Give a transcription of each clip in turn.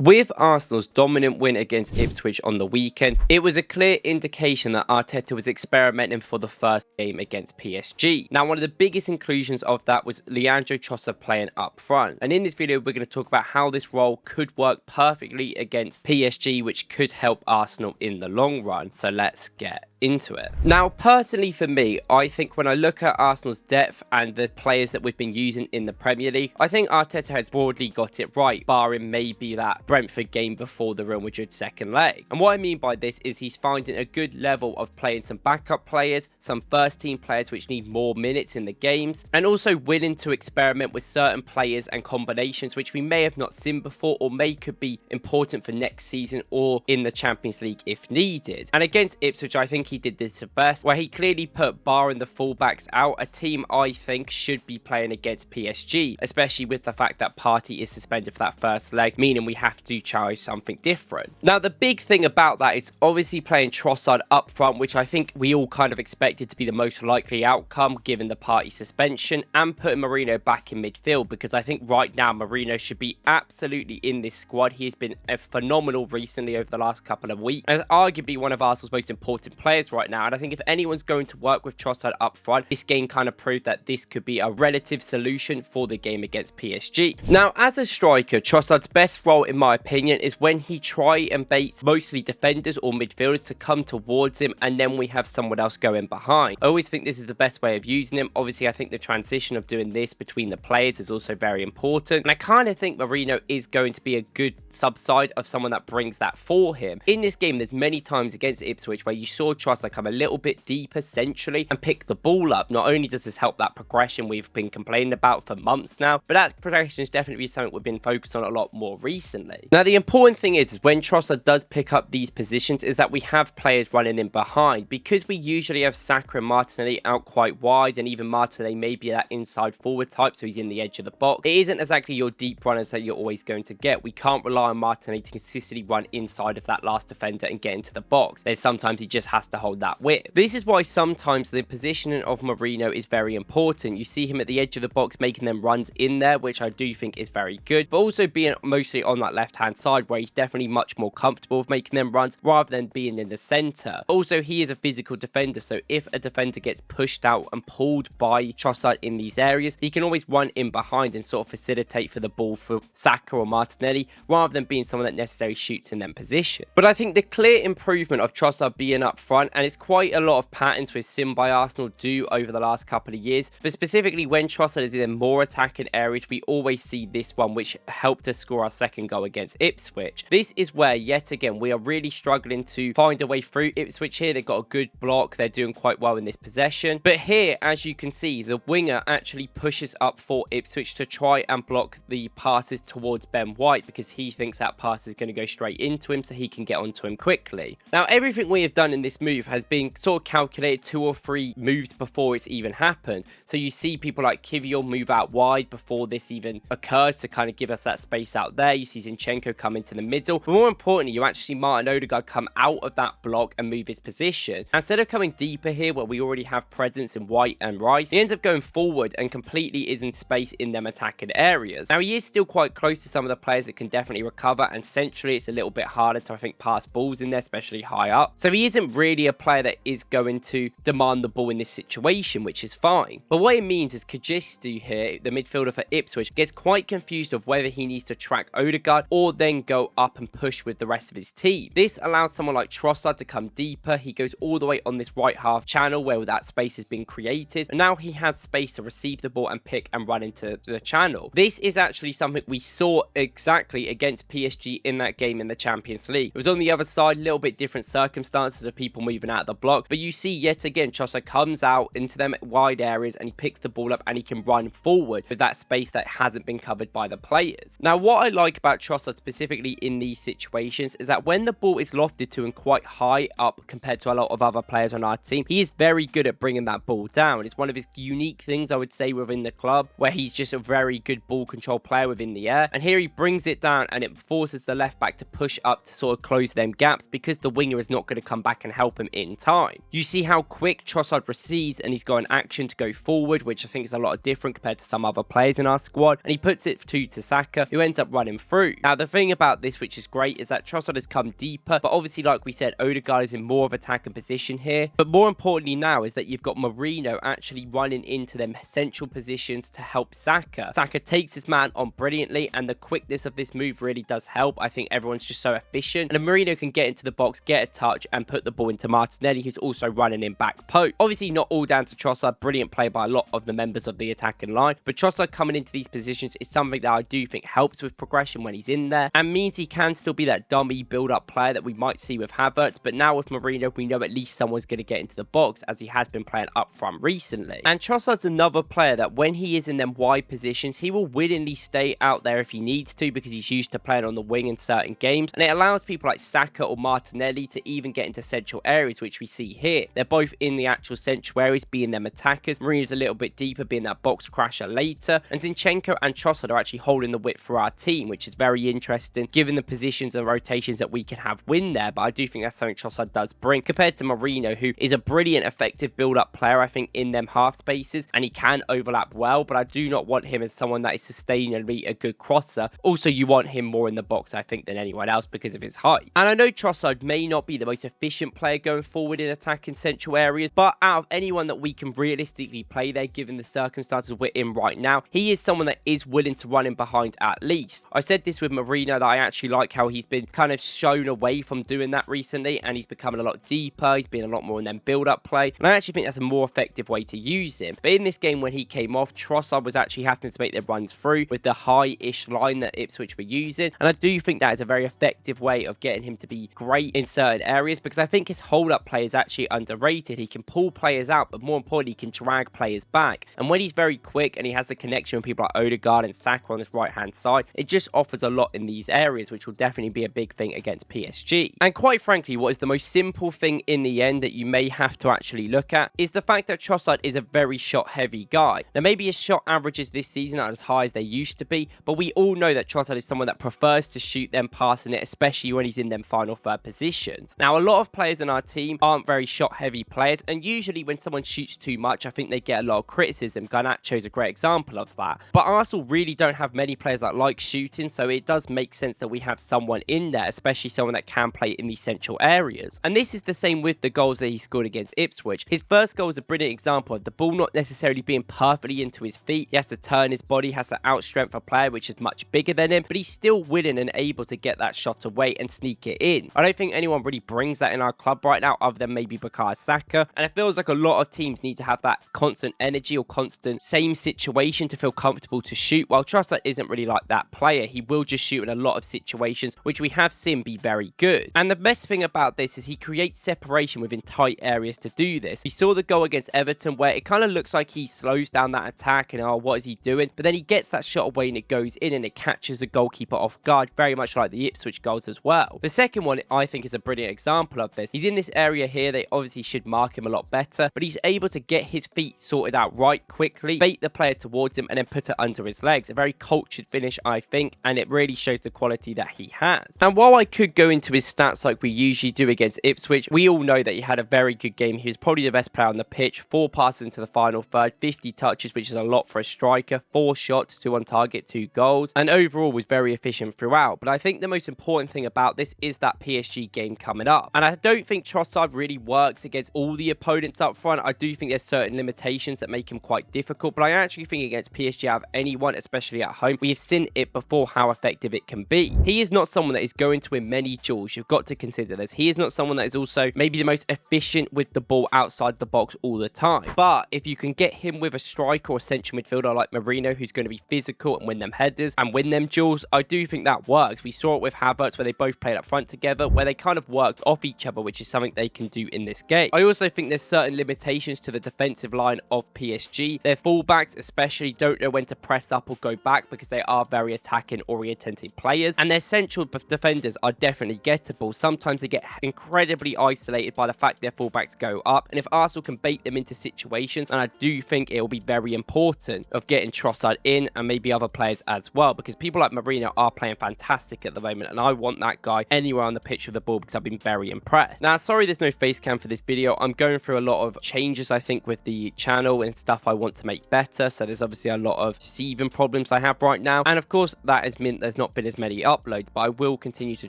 With Arsenal's dominant win against Ipswich on the weekend, it was a clear indication that Arteta was experimenting for the first game against PSG. Now, one of the biggest inclusions of that was Leandro Trossard playing up front. And in this video, we're going to talk about how this role could work perfectly against PSG, which could help Arsenal in the long run. So let's get into it. Now, personally for me, I think when I look at Arsenal's depth and the players that we've been using in the Premier League, I think Arteta has broadly got it right, barring maybe that Brentford game before the Real Madrid second leg. And what I mean by this is he's finding a good level of playing some backup players, some first team players which need more minutes in the games, and also willing to experiment with certain players and combinations which we may have not seen before or may could be important for next season or in the Champions League if needed. And against Ipswich, I think he did this the best, where he clearly put barring the fullbacks out, a team I think should be playing against PSG, especially with the fact that Partey is suspended for that first leg, meaning we have to try something different. Now, the big thing about that is obviously playing Trossard up front, which I think we all kind of expected to be the most likely outcome given the Partey suspension, and putting Merino back in midfield, because I think right now Merino should be absolutely in this squad. He has been phenomenal recently over the last couple of weeks, as arguably one of Arsenal's most important players right now. And I think if anyone's going to work with Trossard up front, this game kind of proved that this could be a relative solution for the game against PSG. Now, as a striker, Trossard's best role in my opinion is when he try and baits mostly defenders or midfielders to come towards him, and then we have someone else going behind. I always think this is the best way of using him. Obviously, I think the transition of doing this between the players is also very important, and I kind of think Merino is going to be a good subside of someone that brings that for him. In this game, there's many times against Ipswich where you saw Trossard come a little bit deeper centrally and pick the ball up. Not only does this help that progression we've been complaining about for months now, but that progression is definitely something we've been focused on a lot more recently. Now, the important thing is when Trossard does pick up these positions is that we have players running in behind, because we usually have Saka and Martinelli out quite wide, and even Martinelli may be that inside forward type, so he's in the edge of the box. It isn't exactly your deep runners that you're always going to get. We can't rely on Martinelli to consistently run inside of that last defender and get into the box. There's sometimes he just has to hold that width. This is why sometimes the positioning of Merino is very important. You see him at the edge of the box making them runs in there, which I do think is very good, but also being mostly on that left hand side where he's definitely much more comfortable with making them runs rather than being in the center. Also, he is a physical defender, so if a defender gets pushed out and pulled by Trossard in these areas, he can always run in behind and sort of facilitate for the ball for Saka or Martinelli rather than being someone that necessarily shoots in them position. But I think the clear improvement of Trossard being up front, and it's quite a lot of patterns we've seen by Arsenal do over the last couple of years, but specifically when Trossard is in more attacking areas, we always see this one, which helped us score our second goal against Ipswich. This is where, yet again, we are really struggling to find a way through Ipswich here. They've got a good block. They're doing quite well in this possession. But here, as you can see, the winger actually pushes up for Ipswich to try and block the passes towards Ben White, because he thinks that pass is going to go straight into him so he can get onto him quickly. Now, everything we have done in this move has been sort of calculated 2 or 3 moves before it's even happened. So you see people like Kivior move out wide before this even occurs to kind of give us that space out there. You see Zinchenko come into the middle. But more importantly, you actually see Martin Odegaard come out of that block and move his position. Instead of coming deeper here where we already have presence in White and Rice, he ends up going forward and completely is in space in them attacking areas. Now, he is still quite close to some of the players that can definitely recover, and centrally it's a little bit harder to, I think, pass balls in there, especially high up. So he isn't really a player that is going to demand the ball in this situation, which is fine. But what it means is Kajistu here, the midfielder for Ipswich, gets quite confused of whether he needs to track Odegaard or then go up and push with the rest of his team. This allows someone like Trossard to come deeper. He goes all the way on this right half channel where that space has been created, and now he has space to receive the ball and pick and run into the channel. This is actually something we saw exactly against PSG in that game in the Champions League. It was on the other side, a little bit different circumstances of people moving out of the block, but you see yet again Trossard comes out into them wide areas and he picks the ball up and he can run forward with that space that hasn't been covered by the players. Now, what I like about Trossard specifically in these situations is that when the ball is lofted to and quite high up compared to a lot of other players on our team, he is very good at bringing that ball down. It's one of his unique things, I would say, within the club, where he's just a very good ball control player within the air, and here he brings it down and it forces the left back to push up to sort of close them gaps, because the winger is not going to come back and help him in time. You see how quick Trossard receives, and he's got an action to go forward, which I think is a lot different compared to some other players in our squad, and he puts it to Saka, who ends up running through. Now, the thing about this, which is great, is that Trossard has come deeper, but obviously, like we said, Odegaard is in more of attacking position here. But more importantly now is that you've got Merino actually running into them central positions to help Saka. Saka takes this man on brilliantly, and the quickness of this move really does help. I think everyone's just so efficient, and Merino can get into the box, get a touch, and put the ball into Martinelli, who's also running in back post. Obviously, not all down to Trossard. Brilliant play by a lot of the members of the attacking line, but Trossard coming into these positions is something that I do think helps with progression when he's in there, and means he can still be that dummy build-up player that we might see with Havertz. But now with Merino, we know at least someone's going to get into the box, as he has been playing up front recently. And Trossard's another player that when he is in them wide positions, he will willingly stay out there if he needs to, because he's used to playing on the wing in certain games, and it allows people like Saka or Martinelli to even get into central areas, which we see here. They're both in the actual central areas, being them attackers. Merino's a little bit deeper, being that box crasher later, and Zinchenko and Trossard are actually holding the width for our team, which is very interesting given the positions and rotations that we can have win there. But I do think that's something Trossard does bring compared to Merino, who is a brilliant effective build-up player, I think, in them half spaces, and he can overlap well, but I do not want him as someone that is sustainably a good crosser. Also, you want him more in the box, I think, than anyone else because of his height. And I know Trossard may not be the most efficient player going forward in attacking central areas, but out of anyone that we can realistically play there, given the circumstances we're in right now, he is someone that is willing to run in behind at least. I said this with Merino, that I actually like how he's been kind of shown away from doing that recently, and he's becoming a lot deeper. He's been a lot more in them build-up play, and I actually think that's a more effective way to use him. But in this game, when he came off, Trossard was actually having to make the runs through with the high-ish line that Ipswich were using, and I do think that is a very effective way of getting him to be great in certain areas, because I think his hold-up play is actually underrated. He can pull players out, but more importantly, he can drag players back, and when he's very quick and he has the connection with people like Odegaard and Saka on his right-hand side, it just offers a lot in these areas, which will definitely be a big thing against PSG. And quite frankly, what is the most simple thing in the end that you may have to actually look at is the fact that Trossard is a very shot-heavy guy. Now, maybe his shot averages this season aren't as high as they used to be, but we all know that Trossard is someone that prefers to shoot them passing it, especially when he's in them final third positions. Now, a lot of players in our team aren't very shot-heavy players, and usually when someone shoots too much, I think they get a lot of criticism. Garnacho's a great example of that. But Arsenal really don't have many players that like shooting, so it does make sense that we have someone in there, especially someone that can play in these central areas. And this is the same with the goals that he scored against Ipswich. His first goal is a brilliant example of the ball not necessarily being perfectly into his feet. He has to turn his body, has to outstrength a player which is much bigger than him, but he's still willing and able to get that shot away and sneak it in. I don't think anyone really brings that in our club right now, other than maybe Bukayo Saka, and it feels like a lot of teams need to have that constant energy or constant same situation to feel comfortable to shoot, while Trossard isn't really like that player. He will just shoot in a lot of situations, which we have seen be very good. And the best thing about this is he creates separation within tight areas to do this. We saw the goal against Everton where it kind of looks like he slows down that attack and, oh, what is he doing? But then he gets that shot away and it goes in and it catches the goalkeeper off guard, very much like the Ipswich goals as well. The second one, I think, is a brilliant example of this. He's in this area here. They obviously should mark him a lot better, but he's able to get his feet sorted out right quickly, bait the player towards him, and then put it under his legs. A very cultured finish, I think, and it really shows the quality that he has. And while I could go into his stats like we usually do against Ipswich, we all know that he had a very good game. He was probably the best player on the pitch. 4 passes into the final third, 50 touches, which is a lot for a striker, 4 shots, 2 on target, 2 goals, and overall was very efficient throughout. But I think the most important thing about this is that PSG game coming up, and I don't think Trossard really works against all the opponents up front. I do think there's certain limitations that make him quite difficult, but I actually think against PSG out of anyone, especially at home, we have seen it before how effective it can be. He is not someone that is going to win many duels. You've got to consider this. He is not someone that is also maybe the most efficient with the ball outside the box all the time, but if you can get him with a striker or central midfielder like Merino, who's going to be physical and win them headers and win them duels, I do think that works. We saw it with Havertz where they both played up front together, where they kind of worked off each other, which is something they can do in this game. I also think there's certain limitations to the defensive line of PSG. Their fullbacks especially don't know when to press up or go back because they are very attacking oriented players, and their central defenders are definitely gettable. Sometimes they get incredibly isolated by the fact their fullbacks go up, and if Arsenal can bait them into situations, and I do think it will be very important of getting Trossard in and maybe other players as well, because people like Merino are playing fantastic at the moment, and I want that guy anywhere on the pitch with the ball because I've been very impressed. Now, sorry there's no face cam for this video. I'm going through a lot of changes, I think, with the channel and stuff I want to make better, so there's obviously a lot of receiving problems I have right now, and of course that has meant there's there's not been as many uploads, but I will continue to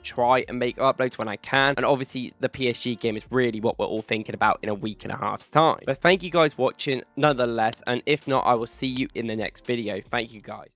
try and make uploads when I can. And obviously the PSG game is really what we're all thinking about in a week and a half's time. But thank you guys for watching nonetheless, and if not, I will see you in the next video. Thank you guys.